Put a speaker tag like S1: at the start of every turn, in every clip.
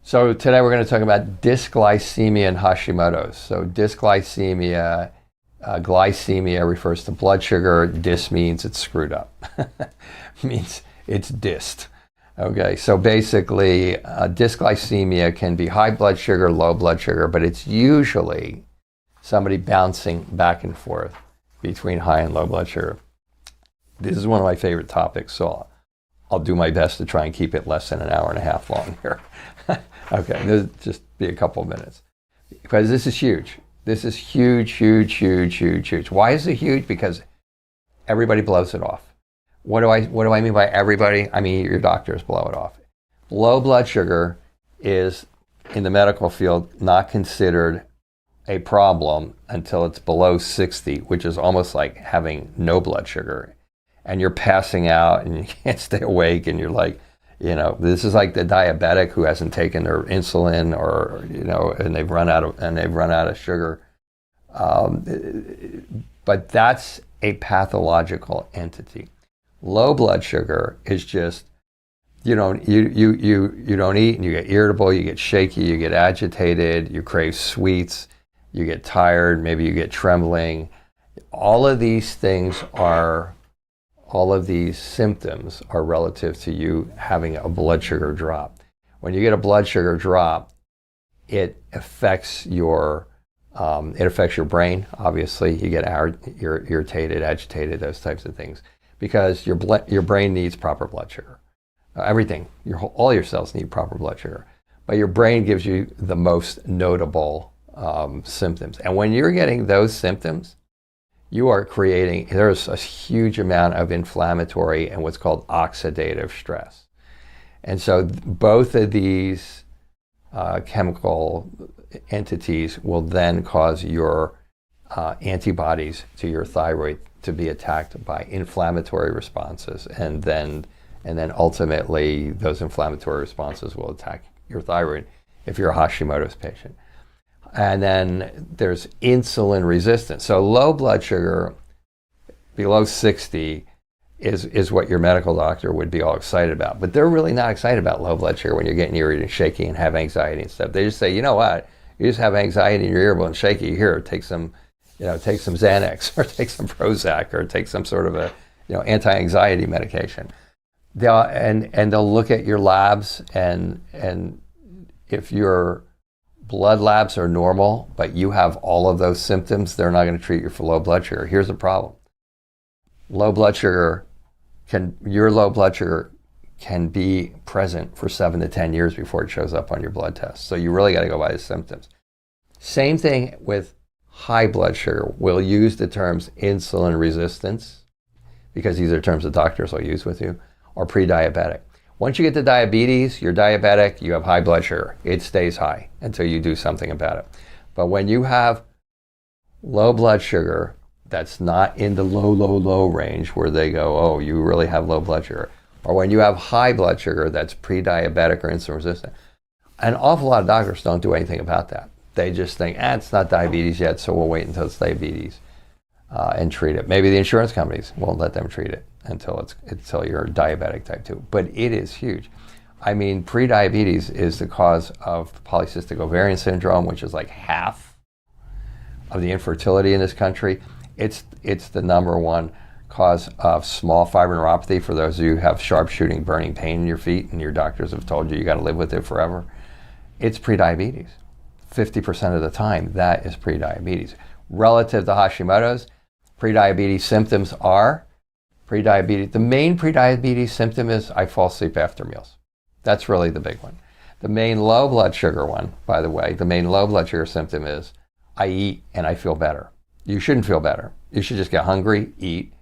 S1: So today we're going to talk about dysglycemia and Hashimoto's. So dysglycemia, glycemia refers to blood sugar. Dys means it's screwed up. Means it's dyst. Okay, so basically dysglycemia can be high blood sugar, low blood sugar, but it's usually somebody bouncing back and forth between high and low blood sugar. This is one of my favorite topics, so I'll do my best to try and keep it less than an hour and a half long here. Okay, this just be a couple of minutes. Because this is huge. This is huge, huge, huge, huge, huge. Why is it huge? Because everybody blows it off. What do I mean by everybody? I mean your doctors blow it off. Low blood sugar is, in the medical field, not considered a problem until it's below 60, which is almost like having no blood sugar. And you're passing out and you can't stay awake and you're like, this is like the diabetic who hasn't taken their insulin or, and they've run out of sugar. But that's a pathological entity. Low blood sugar is just, you don't eat and you get irritable, you get shaky, you get agitated, you crave sweets, you get tired, maybe you get trembling. All of these symptoms are relative to you having a blood sugar drop. When you get a blood sugar drop, it affects your brain. Obviously, you get irritated, agitated, those types of things, because your brain needs proper blood sugar. Everything, all your cells need proper blood sugar, but your brain gives you the most notable symptoms. And when you're getting those symptoms, there's a huge amount of inflammatory and what's called oxidative stress. And so both of these chemical entities will then cause your antibodies to your thyroid to be attacked by inflammatory responses. And then ultimately those inflammatory responses will attack your thyroid if you're a Hashimoto's patient. And then there's insulin resistance. So low blood sugar below 60 is what your medical doctor would be all excited about. But they're really not excited about low blood sugar when you're getting irritable and shaky and have anxiety and stuff. They just say, you know what? You just have anxiety and you're irritable and shaky. Here, take some Xanax or take some Prozac or take some sort of a anti-anxiety medication. They'll look at your labs and if your blood labs are normal, but you have all of those symptoms, they're not going to treat you for low blood sugar. Here's the problem. Your low blood sugar can be present for 7 to 10 years before it shows up on your blood test. So you really got to go by the symptoms. Same thing with high blood sugar. We'll use the terms insulin resistance, because these are terms that doctors will use with you, or pre-diabetic. Once you get to diabetes, you're diabetic, you have high blood sugar. It stays high until you do something about it. But when you have low blood sugar that's not in the low range where they go, oh, you really have low blood sugar, or when you have high blood sugar that's pre-diabetic or insulin resistant, an awful lot of doctors don't do anything about that. They just think, it's not diabetes yet, so we'll wait until it's diabetes and treat it. Maybe the insurance companies won't let them treat it until you're diabetic type 2. But it is huge. I mean, prediabetes is the cause of polycystic ovarian syndrome, which is like half of the infertility in this country. It's the number one cause of small fiber neuropathy for those of you who have sharp shooting burning pain in your feet and your doctors have told you got to live with it forever. It's prediabetes. 50% of the time, that is prediabetes. Relative to Hashimoto's, prediabetes symptoms are the main prediabetes symptom is I fall asleep after meals. That's really the big one. The main low blood sugar one, by the way, the main low blood sugar symptom is I eat and I feel better. You shouldn't feel better. You should just get hungry, eat,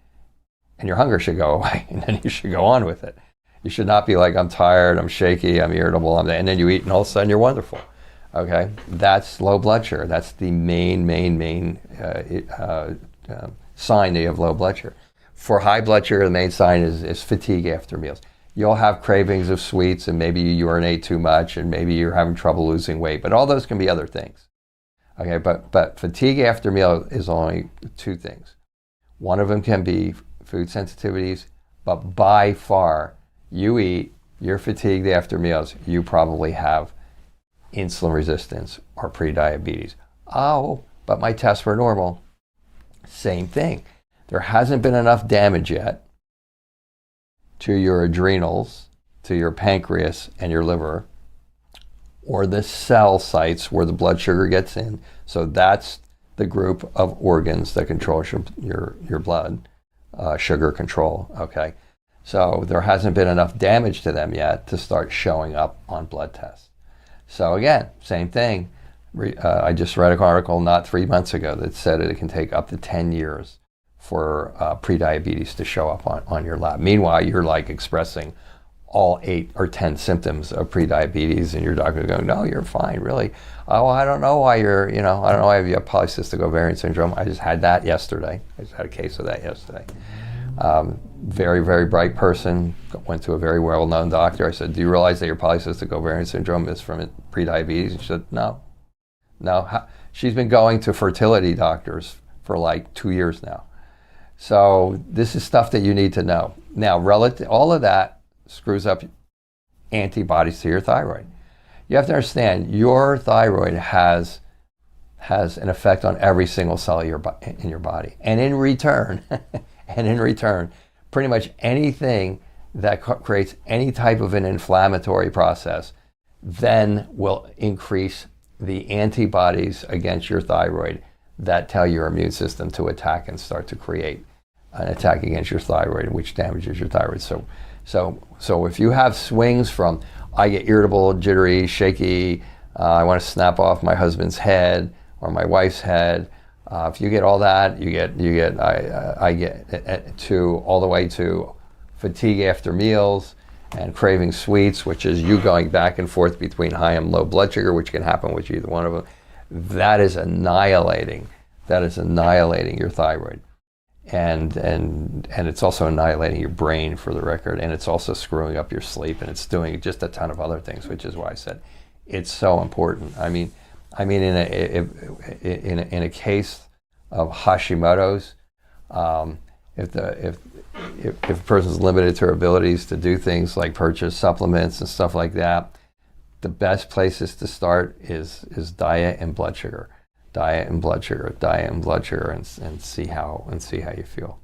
S1: and your hunger should go away, and then you should go on with it. You should not be like, I'm tired, I'm shaky, I'm irritable, and then you eat and all of a sudden you're wonderful. Okay? That's low blood sugar. That's the main sign that you have low blood sugar. For high blood sugar, the main sign is fatigue after meals. You'll have cravings of sweets and maybe you urinate too much and maybe you're having trouble losing weight, but all those can be other things. Okay, but fatigue after meal is only two things. One of them can be food sensitivities, but by far, you eat, you're fatigued after meals, you probably have insulin resistance or prediabetes. Oh, but my tests were normal. Same thing. There hasn't been enough damage yet to your adrenals, to your pancreas and your liver, or the cell sites where the blood sugar gets in. So that's the group of organs that controls your blood sugar control, okay? So there hasn't been enough damage to them yet to start showing up on blood tests. So again, same thing. I just read an article not 3 months ago that said it can take up to 10 years for prediabetes to show up on your lab. Meanwhile, you're like expressing all 8 or 10 symptoms of prediabetes, and your doctor going, no, you're fine, really. Oh, I don't know why I don't know why you have polycystic ovarian syndrome. I just had that yesterday. I just had a case of that yesterday. Very, very bright person, went to a very well-known doctor. I said, do you realize that your polycystic ovarian syndrome is from prediabetes? She said, no. She's been going to fertility doctors for like 2 years now. So this is stuff that you need to know. Now, all of that screws up antibodies to your thyroid. You have to understand, your thyroid has an effect on every single cell in your body. And in return, pretty much anything that creates any type of an inflammatory process then will increase the antibodies against your thyroid that tell your immune system to attack and start to create an attack against your thyroid, which damages your thyroid. So if you have swings from, I get irritable, jittery, shaky, I want to snap off my husband's head or my wife's head, if you get all that, I get to all the way to fatigue after meals and craving sweets, which is you going back and forth between high and low blood sugar, which can happen with either one of them. That is annihilating your thyroid. And it's also annihilating your brain, for the record, and it's also screwing up your sleep, and it's doing just a ton of other things, which is why I said it's so important. I mean, in a case of Hashimoto's, if a person's limited to their abilities to do things like purchase supplements and stuff like that, the best places to start is diet and blood sugar, and see how you feel.